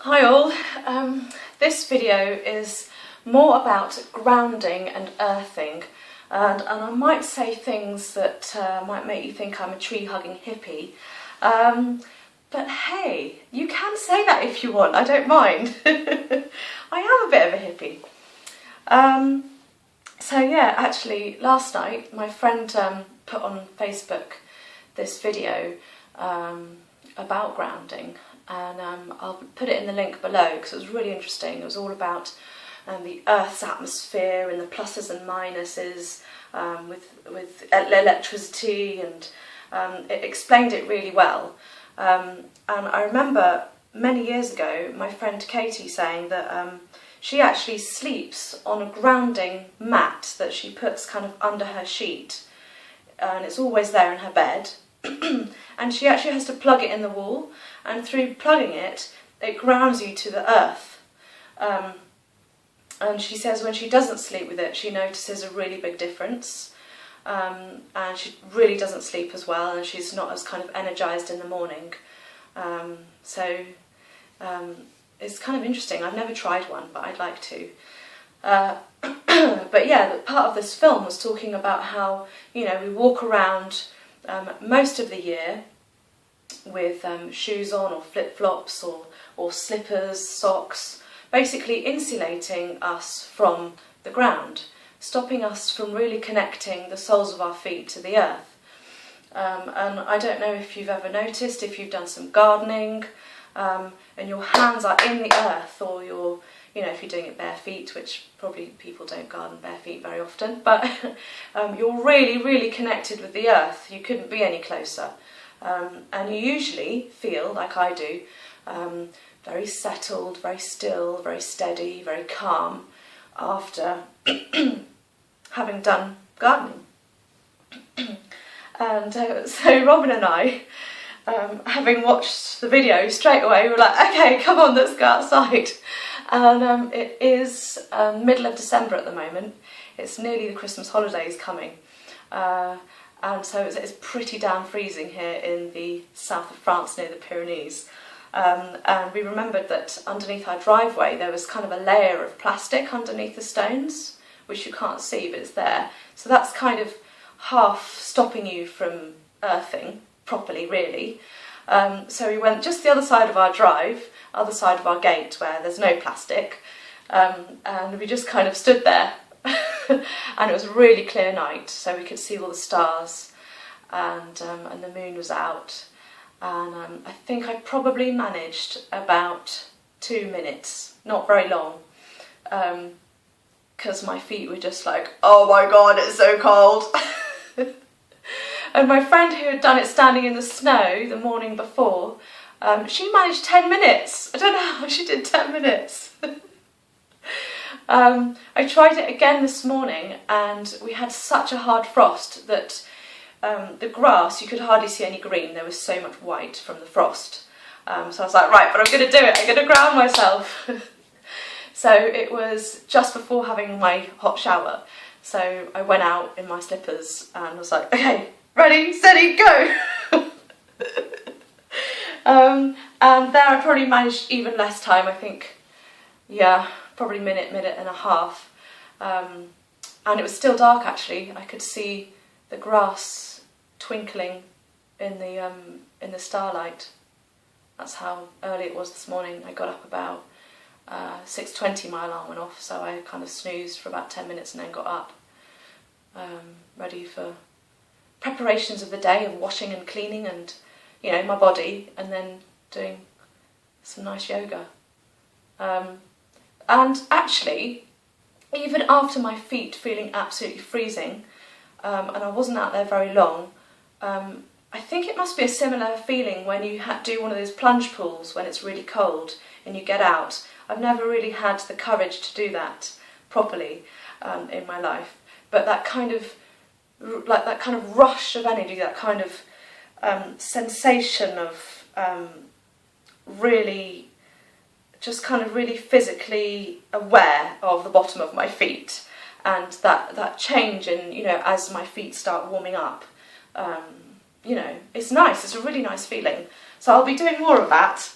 Hi all, this video is more about grounding and earthing, and I might say things that might make you think I'm a tree-hugging hippie, but hey, you can say that if you want, I don't mind. I am a bit of a hippie. So yeah, actually last night my friend put on Facebook this video about grounding, and I'll put it in the link below because it was really interesting. It was all about the Earth's atmosphere and the pluses and minuses with electricity, and it explained it really well. And I remember many years ago my friend Katie saying that she actually sleeps on a grounding mat that she puts kind of under her sheet, and it's always there in her bed. And she actually has to plug it in the wall, and through plugging it, it grounds you to the earth. And she says when she doesn't sleep with it, she notices a really big difference, and she really doesn't sleep as well, and she's not as kind of energised in the morning. It's kind of interesting. I've never tried one, but I'd like to. But yeah, part of this film was talking about how, you know, we walk around most of the year with shoes on, or flip-flops, or slippers, socks, basically insulating us from the ground, stopping us from really connecting the soles of our feet to the earth. And I don't know if you've ever noticed, if you've done some gardening and your hands are in the earth, or you're, you know, if you're doing it bare feet, which probably people don't garden bare feet very often, but you're really connected with the earth. You couldn't be any closer. And you usually feel, like I do, very settled, very still, very steady, very calm after having done gardening. And so Robin and I, having watched the video straight away, we were like, okay, come on, let's go outside. And it is middle of December at the moment. It's nearly the Christmas holidays coming. And so it's pretty damn freezing here in the south of France near the Pyrenees. And we remembered that underneath our driveway there was kind of a layer of plastic underneath the stones, which you can't see, but it's there. So that's kind of half stopping you from earthing properly, really. So we went just the other side of our drive, other side of our gate where there's no plastic, and we just kind of stood there. And it was a really clear night, so we could see all the stars, and the moon was out, and I think I probably managed about 2 minutes, not very long, because my feet were just like, oh my god, it's so cold. And my friend who had done it standing in the snow the morning before, she managed 10 minutes. I don't know how she did 10 minutes. I tried it again this morning, and we had such a hard frost that the grass, you could hardly see any green. There was so much white from the frost. So I was like, right, but I'm going to do it. I'm going to ground myself. So it was just before having my hot shower. So I went out in my slippers and was like, okay, ready, steady, go. And there I probably managed even less time, I think. Yeah, probably minute and a half. And it was still dark actually. I could see the grass twinkling in the starlight. That's how early it was this morning. I got up about 6:20, my alarm went off, so I kind of snoozed for about 10 minutes and then got up, ready for preparations of the day, of washing and cleaning and, you know, my body, and then doing some nice yoga. And actually, even after my feet feeling absolutely freezing, and I wasn't out there very long, I think it must be a similar feeling when you do one of those plunge pools when it's really cold and you get out. I've never really had the courage to do that properly in my life, but that kind of rush of energy, that kind of sensation of really just kind of really physically aware of the bottom of my feet, and that change in, you know, as my feet start warming up, you know, it's nice. It's a really nice feeling. So I'll be doing more of that.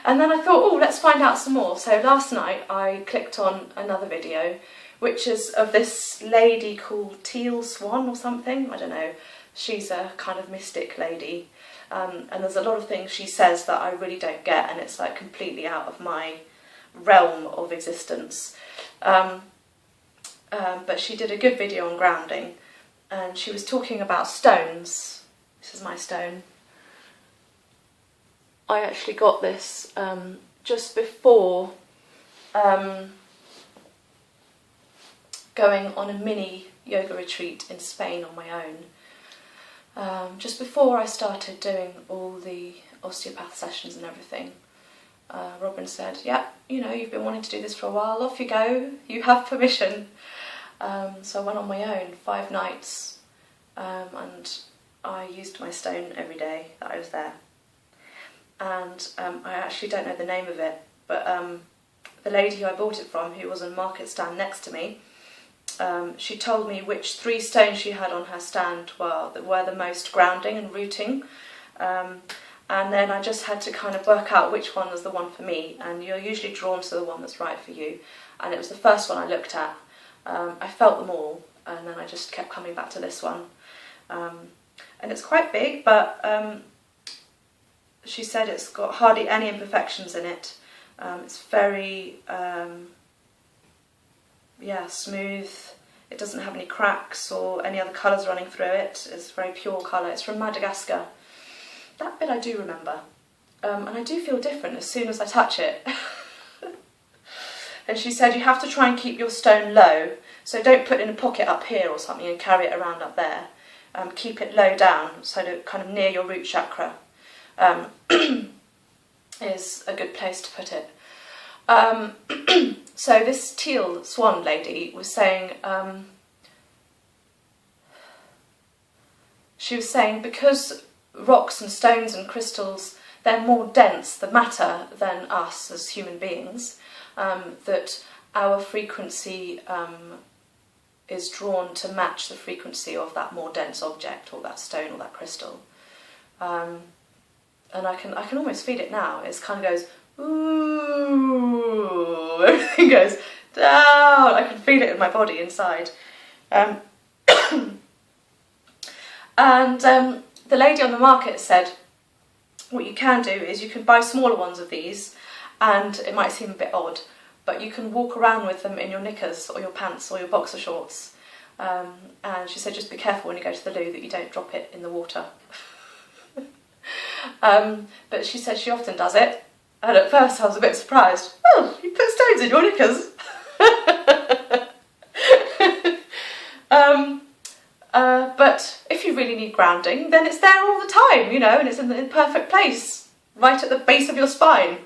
And then I thought, oh, let's find out some more. So last night I clicked on another video, which is of this lady called Teal Swan or something, I don't know. She's a kind of mystic lady, and there's a lot of things she says that I really don't get, and it's like completely out of my realm of existence. But she did a good video on grounding, and she was talking about stones. This is my stone. I actually got this just before going on a mini yoga retreat in Spain on my own. Just before I started doing all the osteopath sessions and everything, Robin said, yeah, you know, you've been wanting to do this for a while, off you go, you have permission. So I went on my own 5 nights, and I used my stone every day that I was there. And I actually don't know the name of it, but the lady who I bought it from, who was on a market stand next to me, she told me which 3 stones she had on her stand were the most grounding and rooting, and then I just had to kind of work out which one was the one for me, and you're usually drawn to the one that's right for you, and it was the first one I looked at. I felt them all, and then I just kept coming back to this one, and it's quite big, but she said it's got hardly any imperfections in it. It's very smooth. It doesn't have any cracks or any other colours running through it. It's a very pure colour. It's from Madagascar. That bit I do remember. And I do feel different as soon as I touch it. And she said you have to try and keep your stone low. So don't put it in a pocket up here or something and carry it around up there. Keep it low down, so that kind of near your root chakra is a good place to put it. So this Teal Swan lady was saying, because rocks and stones and crystals, they're more dense, the matter, than us as human beings, that our frequency is drawn to match the frequency of that more dense object, or that stone or that crystal. And I can almost feel it now. It kind of goes, ooh, everything goes down. I can feel it in my body inside. And the lady on the market said, what you can do is you can buy smaller ones of these, and it might seem a bit odd, but you can walk around with them in your knickers or your pants or your boxer shorts. And she said just be careful when you go to the loo that you don't drop it in the water. But she said she often does it, and at first I was a bit surprised. Oh, you put stones in your knickers? But if you really need grounding, then it's there all the time, you know, and it's in the perfect place, right at the base of your spine.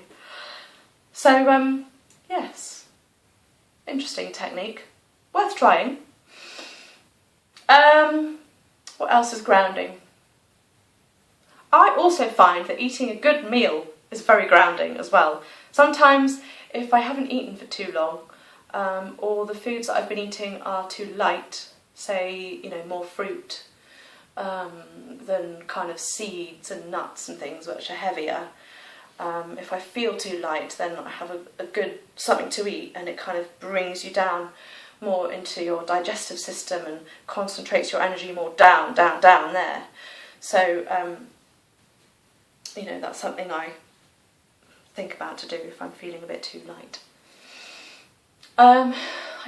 So, yes, interesting technique, worth trying. What else is grounding? I also find that eating a good meal is very grounding as well. Sometimes if I haven't eaten for too long, or the foods that I've been eating are too light, say, you know, more fruit than kind of seeds and nuts and things which are heavier, if I feel too light, then I have a good something to eat, and it kind of brings you down more into your digestive system and concentrates your energy more down there. So, you know, that's something I think about to do if I'm feeling a bit too light. I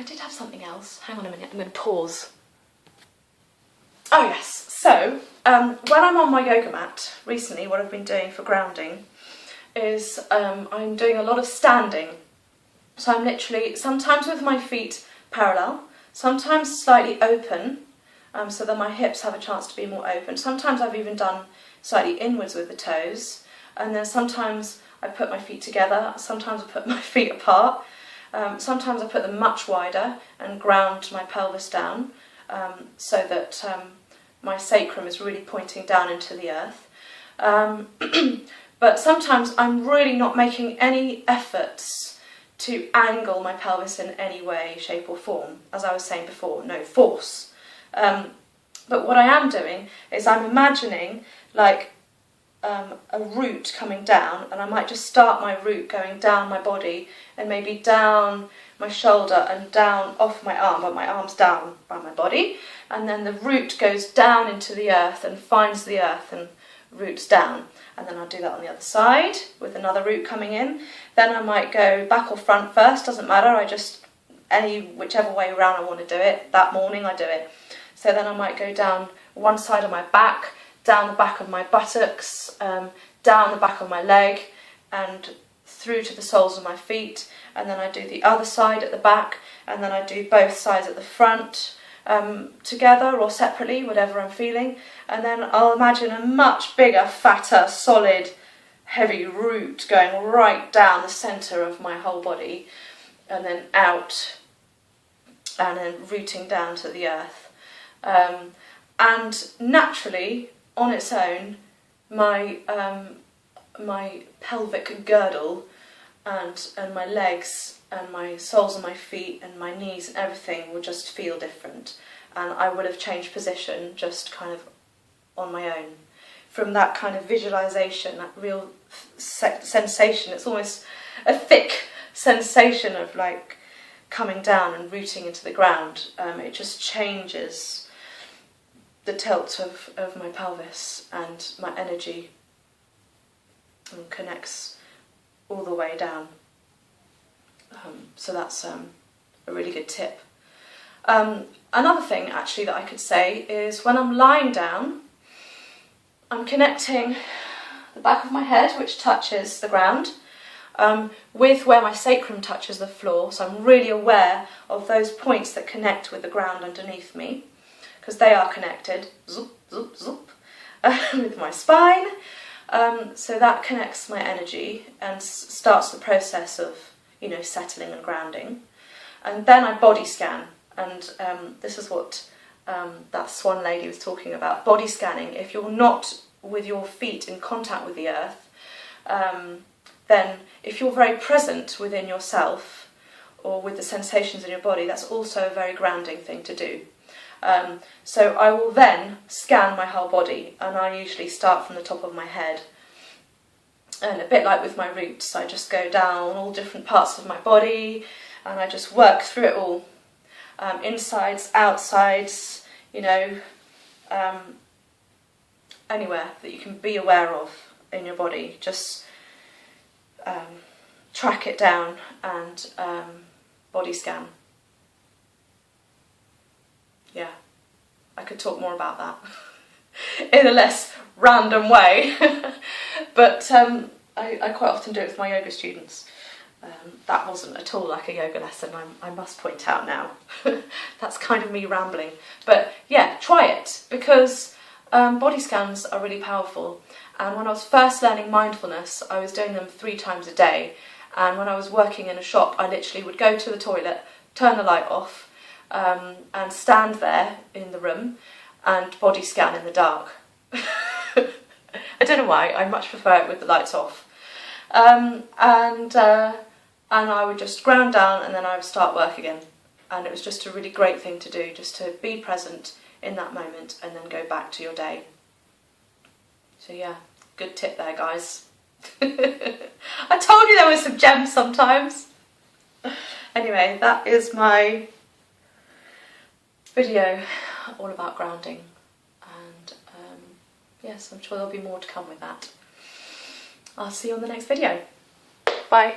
did have something else. Hang on a minute, I'm going to pause. Oh yes, so when I'm on my yoga mat recently, what I've been doing for grounding is I'm doing a lot of standing. So I'm literally, sometimes with my feet parallel, sometimes slightly open, so that my hips have a chance to be more open. Sometimes I've even done slightly inwards with the toes, and then sometimes I put my feet together, sometimes I put my feet apart, sometimes I put them much wider and ground my pelvis down, so that my sacrum is really pointing down into the earth. But sometimes I'm really not making any efforts to angle my pelvis in any way, shape or form. As I was saying before, no force. But what I am doing is I'm imagining like a root coming down, and I might just start my root going down my body and maybe down my shoulder and down off my arm, but my arm's down by my body, and then the root goes down into the earth and finds the earth and roots down. And then I'll do that on the other side with another root coming in. Then I might go back or front first, doesn't matter, I just, whichever way around I want to do it, that morning I do it. So then I might go down one side of my back, down the back of my buttocks, down the back of my leg, and through to the soles of my feet, and then I do the other side at the back, and then I do both sides at the front, together or separately, whatever I'm feeling, and then I'll imagine a much bigger, fatter, solid, heavy root going right down the centre of my whole body, and then out, and then rooting down to the earth. And naturally, on its own, my pelvic girdle and my legs and my soles of my feet and my knees and everything will just feel different, and I would have changed position just kind of on my own from that kind of visualisation, that real sensation. It's almost a thick sensation of like coming down and rooting into the ground. It just changes the tilt of my pelvis and my energy, and connects all the way down. So that's a really good tip. Another thing actually that I could say is when I'm lying down, I'm connecting the back of my head, which touches the ground, with where my sacrum touches the floor, so I'm really aware of those points that connect with the ground underneath me, because they are connected, zoop, zoop, zoop, with my spine. So that connects my energy and starts the process of, you know, settling and grounding. And then I body scan, and this is what that swan lady was talking about, body scanning. If you're not with your feet in contact with the earth, then if you're very present within yourself or with the sensations in your body, that's also a very grounding thing to do. So I will then scan my whole body, and I usually start from the top of my head. And a bit like with my roots, I just go down all different parts of my body and I just work through it all. Insides, outsides, you know, anywhere that you can be aware of in your body. Just track it down and body scan. Yeah, I could talk more about that in a less random way, but I quite often do it with my yoga students. That wasn't at all like a yoga lesson, I must point out now. That's kind of me rambling. But yeah, try it, because body scans are really powerful. And when I was first learning mindfulness, I was doing them 3 times a day. And when I was working in a shop, I literally would go to the toilet, turn the light off, and stand there in the room and body scan in the dark. I don't know why, I much prefer it with the lights off. And I would just ground down, and then I would start work again. And it was just a really great thing to do, just to be present in that moment and then go back to your day. So yeah, good tip there, guys. I told you there were some gems sometimes. Anyway, that is my video all about grounding. And yes, I'm sure there'll be more to come with that. I'll see you on the next video. Bye.